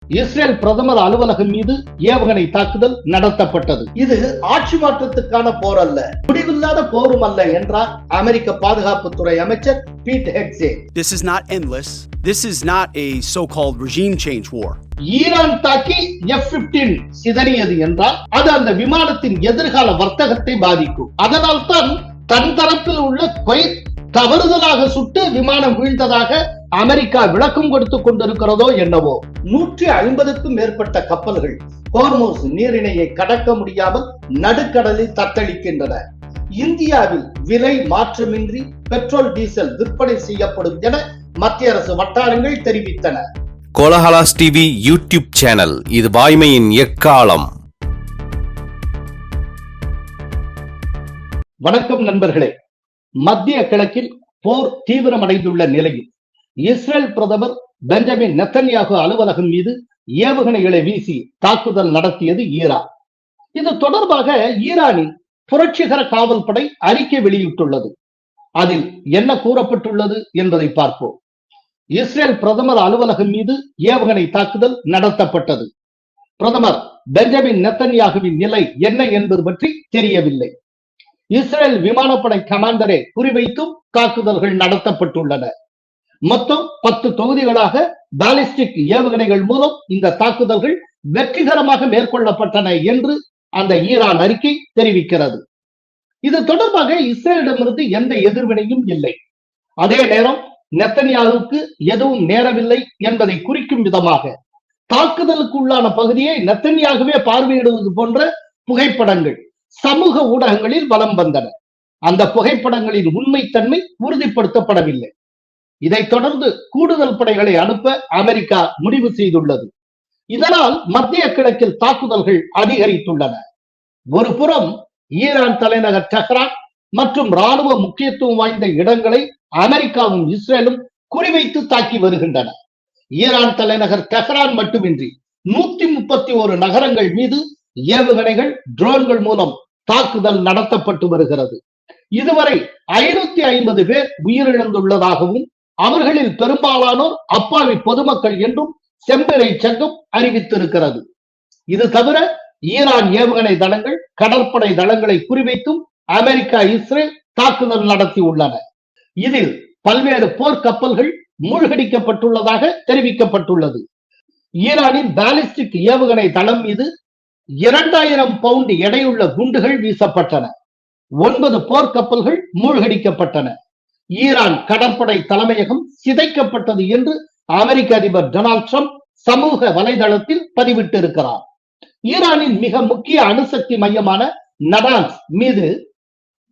Israel பிரதமர் அலுவலகம் மீது ஏவுகணை தாக்குதல் நடத்தப்பட்டது. இது ஆட்சி மாற்றத்துக்கான போர் அல்ல, முடிவில்லாத போரும் அல்ல என்றார் அமெரிக்க பாதுகாப்புத்துறை அமைச்சர் beat ஹெக்ஸே. This is not endless. This is not a so-called regime change war. Iran தாக்கி F-15 சிதறியது என்றால் அது அந்த விமானத்தின் எதிர்கால வர்த்தகத்தை பாதிக்கும். அதனால் தான் தன் தரப்பில் உள்ள குவைத் தவறுதலாக சுட்டு விமானம் வீழ்ந்ததாக அமெரிக்கா விளக்கம் கொடுத்துக் கொண்டிருக்கிறதோ என்னவோ. 150க்கும் மேற்பட்ட கப்பல்கள் ஹோர்முஸ் நீரிணையை கடக்க முடியாமல் நடுக்கடலில் தத்தளிக்கின்றன. இந்தியாவில் விலை மாற்றமின்றி பெட்ரோல் டீசல் விற்பனை செய்யப்படும் என மத்திய அரசு வட்டாரங்கள் தெரிவித்தன. கோலஹலாஸ் டிவி யூடியூப் சேனல், இது வாய்மையின் எக்காலம். வணக்கம் நண்பர்களே. மத்திய கிழக்கில் போர் தீவிரமடைந்துள்ள நிலையில் இஸ்ரேல் பிரதமர் பெஞ்சமின் நெத்தன்யாகு அலுவலகம் மீது ஏவுகணைகளை வீசி தாக்குதல் நடத்தியது ஈரான். இது தொடர்பாக ஈரானின் புரட்சிகர காவல் படை அறிக்கை வெளியிட்டுள்ளது. அதில் என்ன கூறப்பட்டுள்ளது என்பதை பார்ப்போம். இஸ்ரேல் பிரதமர் அலுவலகம் மீது ஏவுகணை தாக்குதல் நடத்தப்பட்டது. பிரதமர் பெஞ்சமின் நெத்தன்யாகுவின் நிலை என்ன என்பது பற்றி தெரியவில்லை. இஸ்ரேல் விமானப்படை கமாண்டரை குறிவைத்தும் தாக்குதல்கள் நடத்தப்பட்டுள்ளன. மொத்தம் 10 தொகுதிகளாக பாலிஸ்டிக் ஏவுகணைகள் மூலம் இந்த தாக்குதல்கள் வெற்றிகரமாக மேற்கொள்ளப்பட்டன என்று அந்த ஈரான் அறிக்கை தெரிவிக்கிறது. இது தொடர்பாக இஸ்ரேலிடமிருந்து எந்த எதிர்வினையும் இல்லை. அதே நேரம் நெத்தன்யாகுவுக்கு எதுவும் நேரவில்லை என்பதை குறிக்கும் விதமாக தாக்குதலுக்கு உள்ளான பகுதியை நெத்தன்யாகுவே பார்வையிடுவது போன்ற புகைப்படங்கள் சமூக ஊடகங்களில் வலம் வந்தன. அந்த புகைப்படங்களின் உண்மைத்தன்மை உறுதிப்படுத்தப்படவில்லை. இதைத் தொடர்ந்து கூடுதல் படைகளை அனுப்ப அமெரிக்கா முடிவு செய்துள்ளது. இதனால் மத்திய கிழக்கில் தாக்குதல்கள் அதிகரித்துள்ளன. ஒரு புறம் ஈரான் தலைநகர் டெஹ்ரான் மற்றும் ராணுவ முக்கியத்துவம் வாய்ந்த இடங்களை அமெரிக்காவும் இஸ்ரேலும் குறிவைத்து தாக்கி வருகின்றன. ஈரான் தலைநகர் டெஹ்ரான் மட்டுமின்றி 131 நகரங்கள் மீது ஏவுகணைகள், ட்ரோன்கள் மூலம் தாக்குதல் நடத்தப்பட்டு வருகிறது. இதுவரை 550 பேர் உயிரிழந்துள்ளதாகவும் அவர்களில் பெரும்பாலானோர் அப்பாவி பொதுமக்கள் என்றும் செம்பிறை சங்கம் அறிவித்திருக்கிறது. இது தவிர ஈரான் ஏவுகணை தளங்கள், கடற்படை தளங்களை குறிவைத்தும் அமெரிக்கா, இஸ்ரேல் தாக்குதல் நடத்தி உள்ளன. இதில் பல்வேறு போர் கப்பல்கள் மூழ்கடிக்கப்பட்டுள்ளதாக தெரிவிக்கப்பட்டுள்ளது. ஈரானின் பாலிஸ்டிக் ஏவுகணை தளம் மீது 2000 பவுண்ட் எடையுள்ள குண்டுகள் வீசப்பட்டன. 9 போர் கப்பல்கள் மூழ்கடிக்கப்பட்டன. ஈரான் கடற்படை தலைமையகம் சிதைக்கப்பட்டது என்று அமெரிக்க அதிபர் டொனால்ட் ட்ரம்ப் சமூக வலைதளத்தில் பதிவிட்டிருக்கிறார். ஈரானின் மிக முக்கிய அணுசக்தி மையமான நடான்ஸ் மீது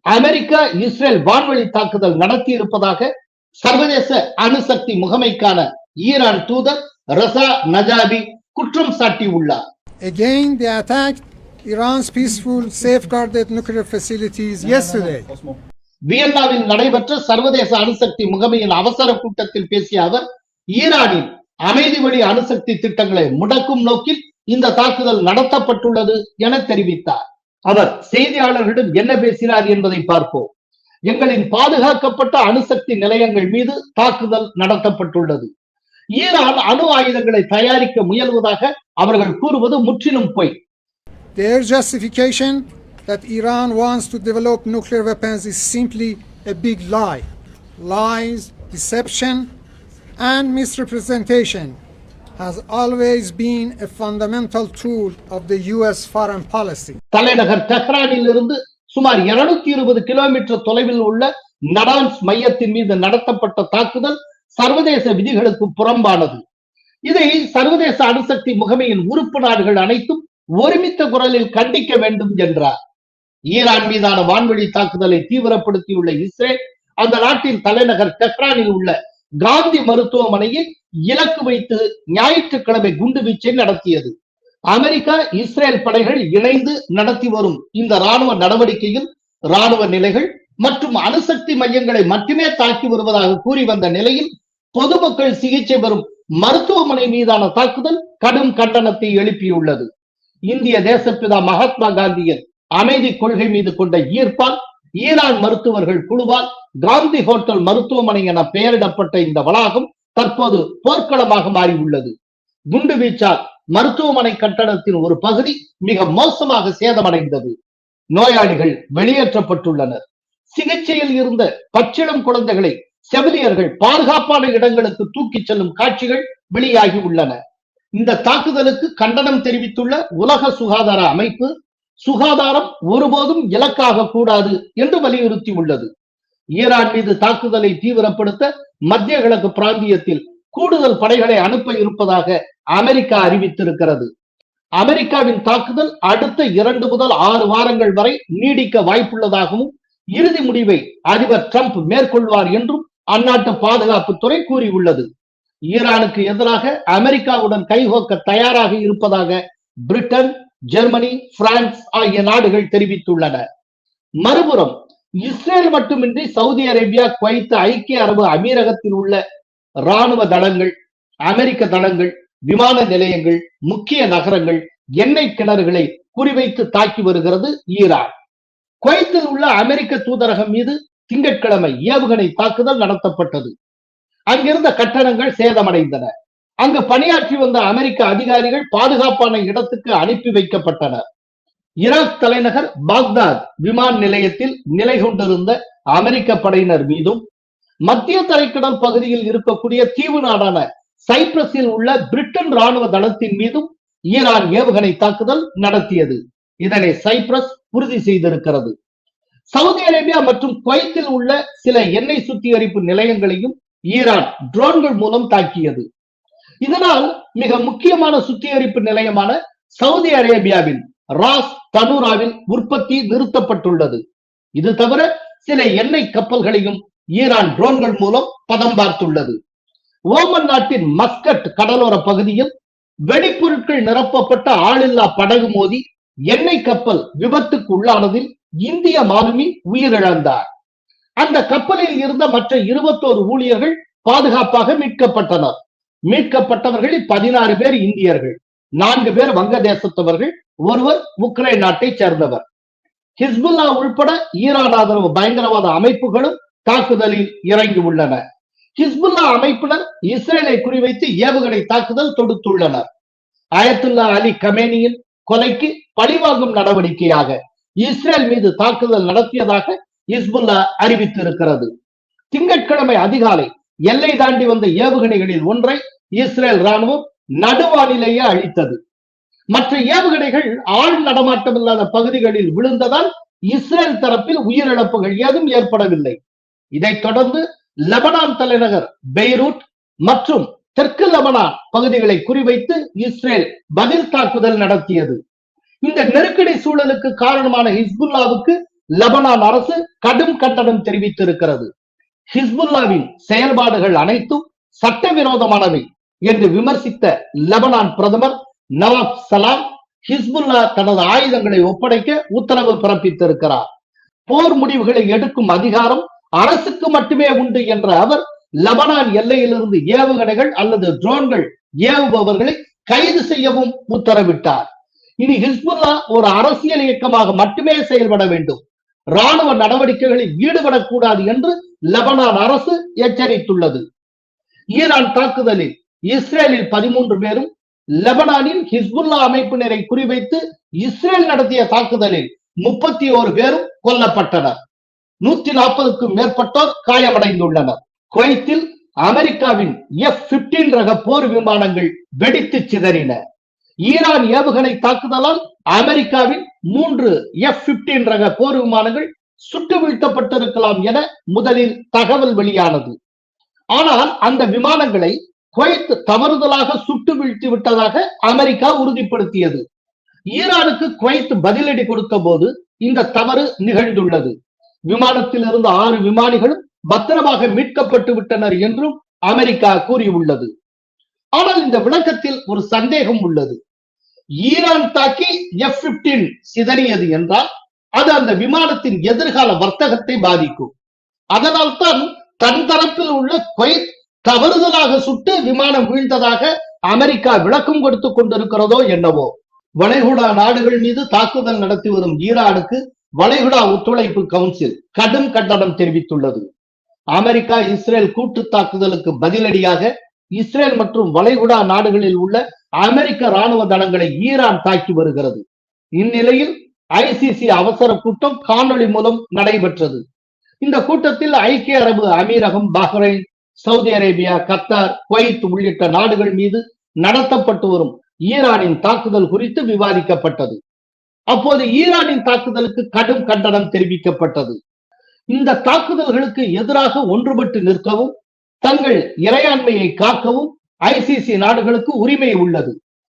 அமெரிக்கா, இஸ்ரேல் வான்வழி தாக்குதல் நடத்தி இருப்பதாக சர்வதேச அணுசக்தி முகமைக்கான ஈரான் தூதர் ரசா நஜாபி குற்றம் சாட்டியுள்ளார். Again, they attacked Iran's peaceful, safeguarded nuclear facilities yesterday. வியன்னாவில் நடைபெற்ற சர்வதேச அணுசக்தி முகமையின் அவசர கூட்டத்தில் பேசிய அவர், ஈரானின் அமைதி வழி அணுசக்தி திட்டங்களை முடக்கும் நோக்கில் இந்த தாக்குதல் நடத்தப்பட்டுள்ளது என தெரிவித்தார். அவர் செய்தியாளர்களிடம் என்ன பேசினார் என்பதை பார்ப்போம். எங்களின் பாதுகாக்கப்பட்ட அணுசக்தி நிலையங்கள் மீது தாக்குதல் நடத்தப்பட்டுள்ளது. ஈரான் அணு ஆயுதங்களை தயாரிக்க முயல்வதாக அவர்கள் கூறுவது முற்றிலும் பொய். Their justification that Iran wants to develop nuclear weapons is simply a big lie. Lies, deception, and misrepresentation has always been a fundamental tool of the US foreign policy. தலைநகர் டெஹ்ரானில் இருந்து சுமார் 220 கிலோமீட்டர் தொலைவில் உள்ள நடான்ஸ் மையத்தின் மீது நடத்தப்பட்ட தாக்குதல் சர்வதேச விதிகளுக்கு புறம்பானது. இதை சர்வதேச அணுசக்தி முகமையின் உறுப்பு நாடுகள் அனைத்தும் ஒருமித்த குரலில் கண்டிக்க வேண்டும் என்றார். ஈரான் மீதான வான்வழி தாக்குதலை தீவிரப்படுத்தியுள்ள இஸ்ரேல் அந்த நாட்டின் தலைநகர் டெஹ்ரானில் உள்ள காந்தி மருத்துவமனையில் இலக்கு வைத்து ஞாயிற்றுக்கிழமை குண்டுவீச்சை நடத்தியது. அமெரிக்கா, இஸ்ரேல் படைகள் இணைந்து நடத்தி வரும் இந்த ராணுவ நடவடிக்கையில் ராணுவ நிலைகள் மற்றும் அணுசக்தி மையங்களை மட்டுமே தாக்கி வருவதாக கூறி வந்த நிலையில் பொதுமக்கள் சிகிச்சை பெறும் மருத்துவமனை மீதான தாக்குதல் கடும் கண்டனத்தை எழுப்பியுள்ளது. இந்திய தேசப்பிதா மகாத்மா காந்தியின் அமைதி கொள்கை மீது கொண்ட ஈர்ப்பால் ஈரான் மருத்துவர்கள் குழுவால் காந்தி ஹோட்டல் மருத்துவமனை என பெயரிடப்பட்ட இந்த வளாகம் தற்போது போர்க்களமாக மாறியுள்ளது. குண்டு வீச்சால் மருத்துவமனை கட்டடத்தின் ஒரு பகுதி மிக மோசமாக சேதமடைந்தது. நோயாளிகள் வெளியேற்றப்பட்டுள்ளனர். சிகிச்சையில் இருந்த பச்சிளம் குழந்தைகளை செவிலியர்கள் பாதுகாப்பான இடங்களுக்கு தூக்கிச் செல்லும் காட்சிகள் வெளியாகி உள்ளன. இந்த தாக்குதலுக்கு கண்டனம் தெரிவித்துள்ள உலக சுகாதார அமைப்பு சுகாதாரம் ஒருபோதும் இலக்காக கூடாது என்று வலியுறுத்தி உள்ளது. ஈரான் மீது தாக்குதலை தீவிரப்படுத்த மத்திய கிழக்கு பிராந்தியத்தில் கூடுதல் படைகளை அனுப்ப இருப்பதாக அமெரிக்கா அறிவித்திருக்கிறது. அமெரிக்காவின் தாக்குதல் அடுத்த 2 முதல் 6 வாரங்கள் வரை நீடிக்க வாய்ப்புள்ளதாகவும் இறுதி முடிவை அதிபர் டிரம்ப் மேற்கொள்வார் என்றும் அந்நாட்டு பாதுகாப்புத்துறை கூறியுள்ளது. ஈரானுக்கு எதிராக அமெரிக்காவுடன் கைகோக்க தயாராக இருப்பதாக பிரிட்டன், ஜெர்மனி, பிரான்ஸ் ஆகிய நாடுகள் தெரிவித்துள்ளன. மறுபுறம் இஸ்ரேல் மட்டுமின்றி சவுதி அரேபியா, குவைத், ஐக்கிய அரபு அமீரகத்தில் உள்ள ராணுவ தளங்கள், அமெரிக்க தளங்கள், விமான நிலையங்கள், முக்கிய நகரங்கள், எண்ணெய் கிணறுகளை குறிவைத்து தாக்கி வருகிறது ஈரான். குவைத்தில் உள்ள அமெரிக்க தூதரகம் மீது திங்கட்கிழமை ஏவுகணை தாக்குதல் நடத்தப்பட்டது. அங்கிருந்த கட்டடங்கள் சேதமடைந்தன. அங்கு பணியாற்றி வந்த அமெரிக்க அதிகாரிகள் பாதுகாப்பான இடத்துக்கு அனுப்பி வைக்கப்பட்டனர். ஈராக் தலைநகர் பாக்தாத் விமான நிலையத்தில் நிலை கொண்டிருந்த அமெரிக்க படையினர் மீதும், மத்திய தரைக்கடல் பகுதியில் இருக்கக்கூடிய தீவு நாடான சைப்ரஸில் உள்ள பிரிட்டன் ராணுவ தளத்தின் மீதும் ஈரான் ஏவுகணை தாக்குதல் நடத்தியது. இதனை சைப்ரஸ் உறுதி செய்திருக்கிறது. சவுதி அரேபியா மற்றும் குவைத்தில் உள்ள சில எண்ணெய் சுத்திகரிப்பு நிலையங்களையும் ஈரான் ட்ரோன்கள் மூலம் தாக்கியது. இதனால் மிக முக்கியமான சுத்திகரிப்பு நிலையமான சவுதி அரேபியாவின் ராஸ் தனூராவில் உற்பத்தி நிறுத்தப்பட்டுள்ளது. இது தவிர சில எண்ணெய் கப்பல்களையும் ஈரான் ட்ரோன்கள் மூலம் பதம் பார்த்துள்ளது. ஓமன் நாட்டின் மஸ்கட் கடலோர பகுதியில் வெடிப்பொருட்கள் நிரப்பப்பட்ட ஆளில்லா படகு மோதி எண்ணெய் கப்பல் விபத்துக்கு உள்ளானதில் இந்திய மாலுமி உயிரிழந்தார். அந்த கப்பலில் இருந்த மற்ற 21 ஊழியர்கள் பாதுகாப்பாக மீட்கப்பட்டனர். மீட்கப்பட்டவர்களில் 16 பேர் இந்தியர்கள், 4 பேர் வங்கதேசத்தவர்கள், ஒருவர் உக்ரைன் நாட்டை சேர்ந்தவர். ஹிஸ்புல்லா உள்பட ஈரான் ஆதரவு பயங்கரவாத அமைப்புகளும் தாக்குதலில் இறங்கி உள்ளன. ஹிஸ்புல்லா அமைப்பினர் இஸ்ரேலை குறிவைத்து ஏவுகணை தாக்குதல் தொடுத்துள்ளனர். அயத்துல்லா அலி கமேனியின் கொலைக்கு பழிவாங்கும் நடவடிக்கையாக இஸ்ரேல் மீது தாக்குதல் நடத்தியதாக ஹிஸ்புல்லா அறிவித்திருக்கிறது. திங்கட்கிழமை அதிகாலை எல்லை தாண்டி வந்த ஏவுகணைகளில் ஒன்றை இஸ்ரேல் ராணுவம் நடுவானிலேயே அழித்தது. மற்ற ஏவுகணைகள் ஆள் நடமாட்டமில்லாத பகுதிகளில் விழுந்ததால் இஸ்ரேல் தரப்பில் உயிரிழப்புகள் ஏதும் ஏற்படவில்லை. இதைத் தொடர்ந்து லெபனான் தலைநகர் பெய்ரூட் மற்றும் தெற்கு லெபனான் பகுதிகளை குறிவைத்து இஸ்ரேல் பதில் தாக்குதல் நடத்தியது. இந்த நெருக்கடி சூழலுக்கு காரணமான ஹிஸ்புல்லாவுக்கு லெபனான் அரசு கடும் கண்டனம் தெரிவித்திருக்கிறது. ஹிஸ்புல்லாவின் செயல்பாடுகள் அனைத்தும் சட்டவிரோதமானவை என்று விமர்சித்த லெபனான் பிரதமர் நவாப் சலாம் ஹிஸ்புல்லா தனது ஆயுதங்களை ஒப்படைக்க உத்தரவு பிறப்பித்திருக்கிறார். போர் முடிவுகளை எடுக்கும் அதிகாரம் அரசுக்கு மட்டுமே உண்டு என்ற அவர் லெபனான் எல்லையிலிருந்து ஏவுகணைகள் அல்லது ட்ரோன்கள் ஏவுபவர்களை கைது செய்யவும் உத்தரவிட்டார். இனி ஹிஸ்புல்லா ஒரு அரசியல் இயக்கமாக மட்டுமே செயல்பட வேண்டும், ராணுவ நடவடிக்கைகளில் ஈடுபடக்கூடாது என்று லெபனான் அரசு எச்சரித்துள்ளது. ஈரான் தாக்குதலில் இஸ்ரேலில் 13 பேரும், லெபனானின் ஹிஸ்புல்லா அமைப்பினரை குறிவைத்து இஸ்ரேல் நடத்திய தாக்குதலில் 31 பேரும் கொல்லப்பட்டனர். 140க்கும் மேற்பட்டோர் காயமடைந்துள்ளனர். குவைத்தில் அமெரிக்காவின் F-15 ரக போர் விமானங்கள் வெடித்து சிதறின. ஈரான் ஏவுகணை தாக்குதலால் அமெரிக்காவின் 3 F-15 ரக போர் விமானங்கள் சுட்டு வீழ்த்தப்பட்டிருக்கலாம் என முதலில் தகவல் வெளியானது. ஆனால் அந்த விமானங்களை குவைத் தவறுதலாக சுட்டு வீழ்த்தி விட்டதாக அமெரிக்கா உறுதிப்படுத்தியது. ஈரானுக்கு குவைத் பதிலடி கொடுத்த போது இந்த தவறு நிகழ்ந்துள்ளது. விமானத்தில் இருந்த 6 விமானிகளும் பத்திரமாக மீட்கப்பட்டு விட்டனர் என்றும் அமெரிக்கா கூறியுள்ளது. ஆனால் இந்த விளக்கத்தில் ஒரு சந்தேகம் உள்ளது. ஈரான் தாக்கி F-15 சிதறியது என்றால் அது அந்த விமானத்தின் எதிர்கால வர்த்தகத்தை பாதிக்கும். அதனால்தான் தன் தரப்பில் உள்ள குவைத் தவறுதலாக சுட்டு விமானம் வீழ்ந்ததாக அமெரிக்கா விளக்கம் கொடுத்துக் கொண்டிருக்கிறதோ என்னவோ. வளைகுடா நாடுகள் மீது தாக்குதல் நடத்தி வரும் ஈரானுக்கு வளைகுடா ஒத்துழைப்பு கவுன்சில் கடும் கண்டனம் தெரிவித்துள்ளது. அமெரிக்கா இஸ்ரேல் கூட்டு தாக்குதலுக்கு பதிலடியாக இஸ்ரேல் மற்றும் வளைகுடா நாடுகளில் உள்ள அமெரிக்க ராணுவ தளங்களை ஈரான் தாக்கி வருகிறது. இந்நிலையில் ஐசிசி அவசர கூட்டம் காணொளி மூலம் நடைபெற்றது. இந்த கூட்டத்தில் ஐக்கிய அரபு அமீரகம், Bahrain, Saudi Arabia, Qatar, Kuwait உள்ளிட்ட நாடுகள் மீது நடத்தப்பட்டு வரும் ஈரானின் தாக்குதல் குறித்து விவாதிக்கப்பட்டது. அப்போது ஈரானின் தாக்குதலுக்கு கடும் கண்டனம் தெரிவிக்கப்பட்டது. இந்த தாக்குதல்களுக்கு எதிராக ஒன்றுபட்டு நிற்கவும் தங்கள் இறையாண்மையை காக்கவும் ஐசிசி நாடுகளுக்கு உரிமை உள்ளது.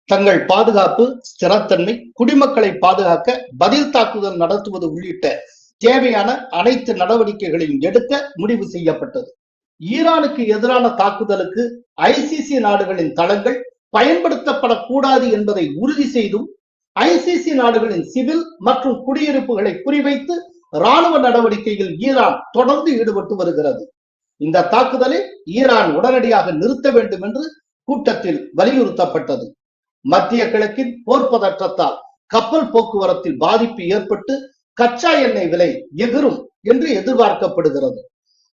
தங்கள் பாதுகாப்பு, ஸ்திரத்தன்மை, குடிமக்களை பாதுகாக்க பதில் தாக்குதல் நடத்துவது உள்ளிட்ட தேவையான அனைத்து நடவடிக்கைகளையும் எடுக்க முடிவு செய்யப்பட்டது. ஈரானுக்கு எதிரான தாக்குதலுக்கு ஐசிசி நாடுகளின் தளங்கள் பயன்படுத்தப்படக்கூடாது என்பதை உறுதி செய்தும் ஐசிசி நாடுகளின் சிவில் மற்றும் குடியிருப்புகளை குறிவைத்து ராணுவ நடவடிக்கையில் ஈரான் தொடர்ந்து ஈடுபட்டு வருகிறது. இந்த தாக்குதலை ஈரான் உடனடியாக நிறுத்த வேண்டும் என்று கூட்டத்தில் வலியுறுத்தப்பட்டது. மத்திய கிழக்கின் போர் பதற்றத்தால் கப்பல் போக்குவரத்தில் பாதிப்பு ஏற்பட்டு கச்சா எண்ணெய் விலை எகிரும் என்று எதிர்பார்க்கப்படுகிறது.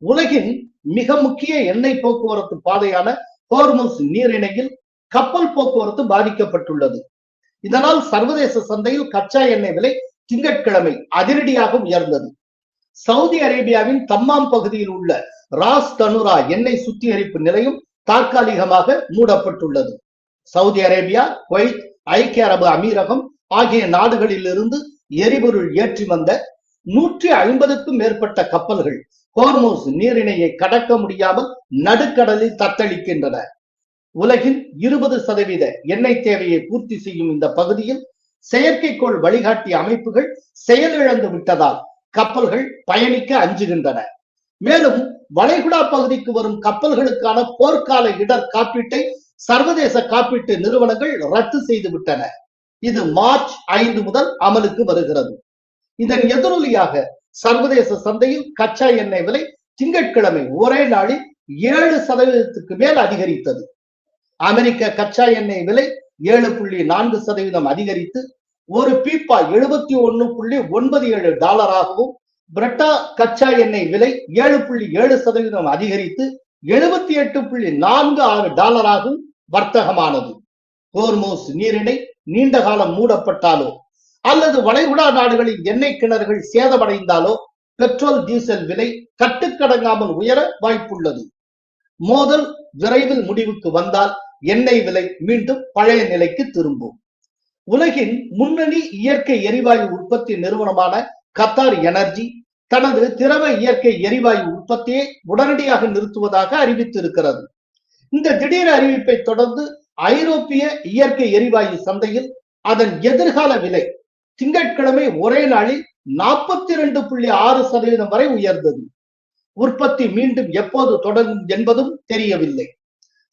உலகின் மிக முக்கிய எண்ணெய் போக்குவரத்து பாதையான ஹோர்முஸ் நீரிணையில் கப்பல் போக்குவரத்து பாதிக்கப்பட்டுள்ளது. இதனால் சர்வதேச சந்தையில் கச்சா எண்ணெய் விலை திங்கட்கிழமை அதிரடியாக உயர்ந்தது. சவுதி அரேபியாவின் தம்மாம் பகுதியில் உள்ள ராஸ் தனுரா எண்ணெய் சுத்திகரிப்பு நிலையம் தற்காலிகமாக மூடப்பட்டுள்ளது. சவுதி அரேபியா, குவைத், ஐக்கிய அரபு அமீரகம் ஆகிய நாடுகளில் இருந்து எரிபொருள் ஏற்றி வந்த 150க்கும் மேற்பட்ட கப்பல்கள் ஹோர்முஸ் நீரிணையை கடக்க முடியாமல் நடுக்கடலில் தத்தளிக்கின்றன. உலகின் 20% எண்ணெய் தேவையை பூர்த்தி செய்யும் இந்த பகுதியில் செயற்கைக்கோள் வழிகாட்டி அமைப்புகள் செயலிழந்து விட்டதால் கப்பல்கள் பயணிக்க அஞ்சுகின்றன. மேலும் வளைகுடா பகுதிக்கு வரும் கப்பல்களுக்கான போர்க்கால இடர் காப்பீட்டை சர்வதேச காப்பீட்டு நிறுவனங்கள் ரத்து செய்து விட்டன. இது மார்ச் 5 முதல் அமலுக்கு வருகிறது. இதன் எதிரொலியாக சர்வதேச சந்தையில் கச்சா எண்ணெய் விலை திங்கட்கிழமை ஒரே நாளில் 7% மேல் அதிகரித்தது. அமெரிக்க கச்சா எண்ணெய் விலை 7.4% அதிகரித்து ஒரு பீப்பா $71.97 பிரெட்டா கச்சா எண்ணெய் விலை 7.7% அதிகரித்து $78.46 வர்த்தகமானது. ஹோர்முஸ் நீரிணை நீண்ட காலம் மூடப்பட்டாலோ அல்லது வளைகுடா நாடுகளில் எண்ணெய் கிணறுகள் சேதமடைந்தாலோ பெட்ரோல், டீசல் விலை கட்டுக்கடங்காமல் உயர வாய்ப்புள்ளது. மோதல் விரைவில் முடிவுக்கு வந்தால் எண்ணெய் விலை மீண்டும் பழைய நிலைக்கு திரும்பும். உலகின் முன்னணி இயற்கை எரிவாயு உற்பத்தி நிறுவனமான கத்தார் எனர்ஜி தனது திரவ இயற்கை எரிவாயு உற்பத்தியை உடனடியாக நிறுத்துவதாக அறிவித்திருக்கிறது. இந்த திடீர் அறிவிப்பை தொடர்ந்து ஐரோப்பிய இயற்கை எரிவாயு சந்தையில் அதன் எதிர்கால விலை திங்கட்கிழமை ஒரே நாளில் 42.6% வரை உயர்ந்தது. உற்பத்தி மீண்டும் எப்போது தொடங்கும் என்பதும் தெரியவில்லை.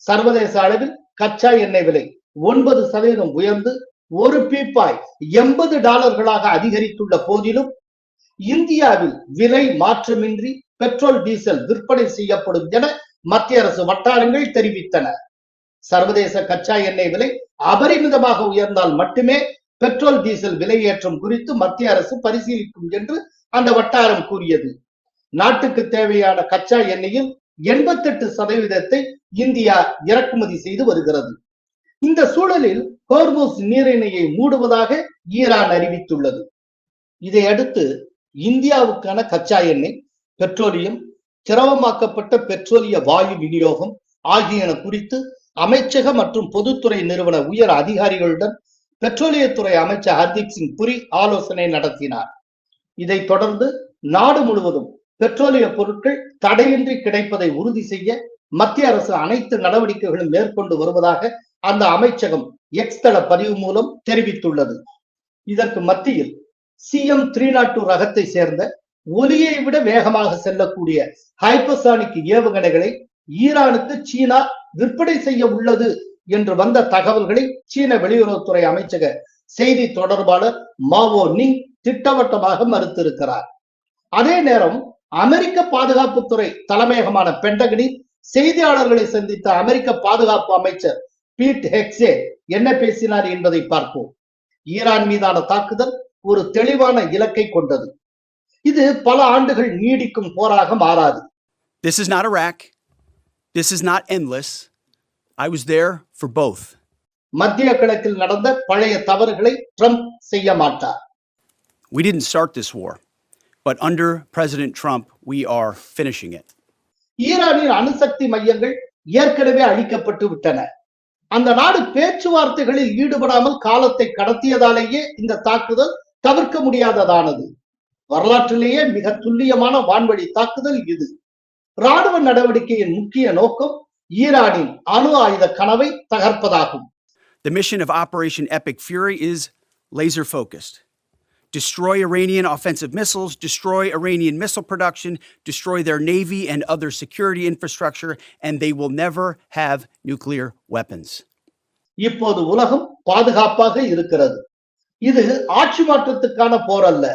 சர்வதேச அளவில் கச்சா எண்ணெய் விலை 9% உயர்ந்து ஒரு பீப்பாய் $80 அதிகரித்துள்ள போதிலும் இந்தியாவில் விலை மாற்றமின்றி பெட்ரோல், டீசல் விற்பனை செய்யப்படும் என மத்திய அரசு வட்டாரங்கள் தெரிவித்தன. சர்வதேச கச்சா எண்ணெய் விலை அபரிமிதமாக உயர்ந்தால் மட்டுமே பெட்ரோல், டீசல் விலையேற்றம் குறித்து மத்திய அரசு பரிசீலிக்கும் என்று அந்த வட்டாரம் கூறியது. நாட்டுக்கு தேவையான கச்சா எண்ணெயில் 88% இந்தியா இறக்குமதி செய்து வருகிறது. இந்த சூழலில் ஹோர்முஸ் நீரிணையை மூடுவதாக ஈரான் அறிவித்துள்ளது. இதையடுத்து இந்தியாவுக்கான கச்சா எண்ணெய், பெட்ரோலியம், திரவமாக்கப்பட்ட பெட்ரோலிய வாயு விநியோகம் ஆகியன குறித்து அமைச்சக மற்றும் பொதுத்துறை நிறுவன உயர் அதிகாரிகளுடன் பெட்ரோலியத்துறை அமைச்சர் ஹர்தீப் சிங் புரி ஆலோசனை நடத்தினார். இதைத் தொடர்ந்து நாடு முழுவதும் பெட்ரோலிய பொருட்கள் தடையின்றி கிடைப்பதை உறுதி செய்ய மத்திய அரசு அனைத்து நடவடிக்கைகளும் மேற்கொண்டு வருவதாக அந்த அமைச்சகம் எக்ஸ் தள பதிவு மூலம் தெரிவித்துள்ளது. இதற்கு மத்தியில் CM-302 ரகத்தை சேர்ந்த ஒலியை விட வேகமாக செல்லக்கூடிய ஹைப்பர்சானிக் ஏவுகணைகளை ஈரானுக்கு சீனா விற்பனை செய்ய உள்ளது என்று வந்த தகவல்களை சீன வெளியுறவுத்துறை அமைச்சக செய்தி தொடர்பாளர் மாவோ நிங் திட்டவட்டமாக மறுத்திருக்கிறார். அதே நேரம் அமெரிக்க பாதுகாப்புத்துறை தலைமையகமான பென்டகனில் செய்தியாளர்களை சந்தித்த அமெரிக்க பாதுகாப்பு அமைச்சர் பீட் ஹெக்ஸே என்ன பேசினார் என்பதை பார்ப்போம். ஈரான் மீதான தாக்குதல் ஒரு தெளிவான இலக்கை கொண்டது. இது பல ஆண்டுகள் நீடிக்கும் போராக மாறாது. This is not Iraq. This is not endless. I was there for both. மத்திய கிழக்கில் நடந்த பழைய தவறுகளை ட்ரம்ப் செய்ய மாட்டார். We didn't start this war, but under President Trump, we are finishing it. ஈரானின் அணுசக்தி மையங்கள் ஏற்கனவே அழிக்கப்பட்டு விட்டன. அந்த நாடு பேச்சுவார்த்தைகளில் ஈடுபடாமல் காலத்தை கடத்தியதாலேயே இந்த தாக்குதல் தவிர்க்க முடியாததானது. வரலாற்றிலேயே மிக துல்லியமான வான்வழி தாக்குதல் இது. ராணுவ நடவடிக்கையின் முக்கிய நோக்கம் ஈரானின் அணு ஆயுத கனவை தகர்ப்பதாகும். The mission of Operation Epic Fury is laser focused. Destroy Iranian offensive missiles, destroy Iranian missile production, destroy their navy and other security infrastructure, and they will never have nuclear weapons. இப்போது உலகம் பாதுகாப்பாக இருக்கிறது. இது ஆட்சி மாற்றத்துக்கான போர் அல்ல,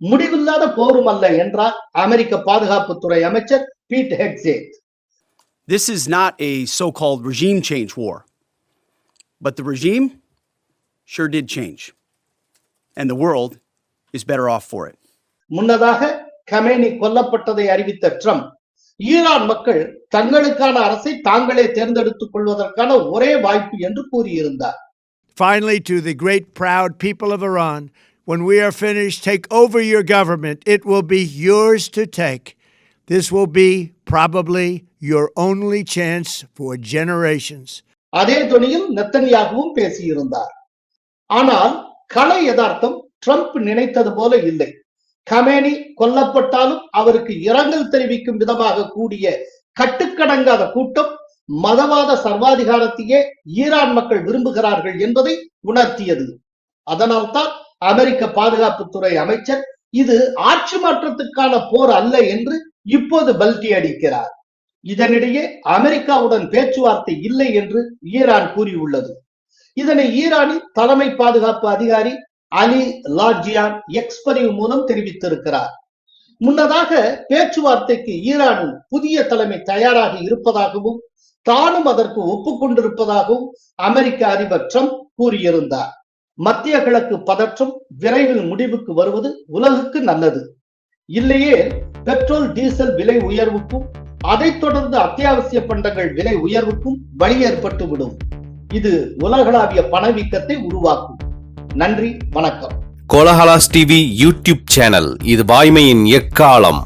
முடிவில்லாத போரும் அல்ல என்றார் அமெரிக்க பாதுகாப்புத்துறை அமைச்சர் beat ஹெக்ஸேத். This is not a so-called regime change war, but the regime sure did change, and the world is better off for it. முன்னதாக கமேனி கொல்லப்பட்டதை அறிவித்த ட்ரம்ப், ஈரான் மக்கள் தங்களுக்கான அரசை தாங்களே தேர்ந்தெடுத்துக் கொள்வதற்கான ஒரே வாய்ப்பு என்று கூறியிருந்தார். Finally, to the great proud people of Iran, when we are finished, take over your government. It will be yours to take. This will be probably your only chance for generations. அதே துணியில் நெத்தனியாகவும் பேசியிருந்தார். ஆனால் கலை யதார்த்தம் Trump நினைத்தது போல இல்லை. Khamenei கொல்லப்பட்டாலும் அவருக்கு இரங்கல் தெரிவிக்கும் விதமாக கூடிய கட்டுக்கடங்காத கூட்டம் மதவாத சர்வாதிகாரத்தையே ஈரான் மக்கள் விரும்புகிறார்கள் என்பதை உணர்த்தியது. அதனால்தான் அமெரிக்க பாதுகாப்புத்துறை அமைச்சர் இது ஆட்சி மாற்றத்துக்கான போர் அல்ல என்று இப்போது பல்டி அடிக்கிறார். இதனிடையே அமெரிக்காவுடன் பேச்சுவார்த்தை இல்லை என்று ஈரான் கூறியுள்ளது. இதனை ஈரானின் தலைமை பாதுகாப்பு அதிகாரி அலி லாட்ஜியான் எக்ஸ் பதிவு மூலம் தெரிவித்திருக்கிறார். முன்னதாக பேச்சுவார்த்தைக்கு ஈரானின் புதிய தலைமை தயாராக இருப்பதாகவும் தானும் அதற்கு ஒப்புக்கொண்டிருப்பதாகவும் அமெரிக்க அதிபர் ட்ரம்ப் கூறியிருந்தார். மத்திய கிழக்கு பதற்றம் விரைவில் முடிவுக்கு வருவது உலகுக்கு நல்லது. இல்லையே பெட்ரோல் டீசல் விலை உயர்வுக்கும் அதைத் தொடர்ந்து அத்தியாவசிய பண்டங்கள் விலை உயர்வுக்கும் வழி ஏற்பட்டுவிடும். இது உலகளாவிய பணவீக்கத்தை உருவாக்கும். நன்றி, வணக்கம். கோலஹலாஸ் டிவி யூடியூப் சேனல், இது வாய்மையின் எக்காலம்.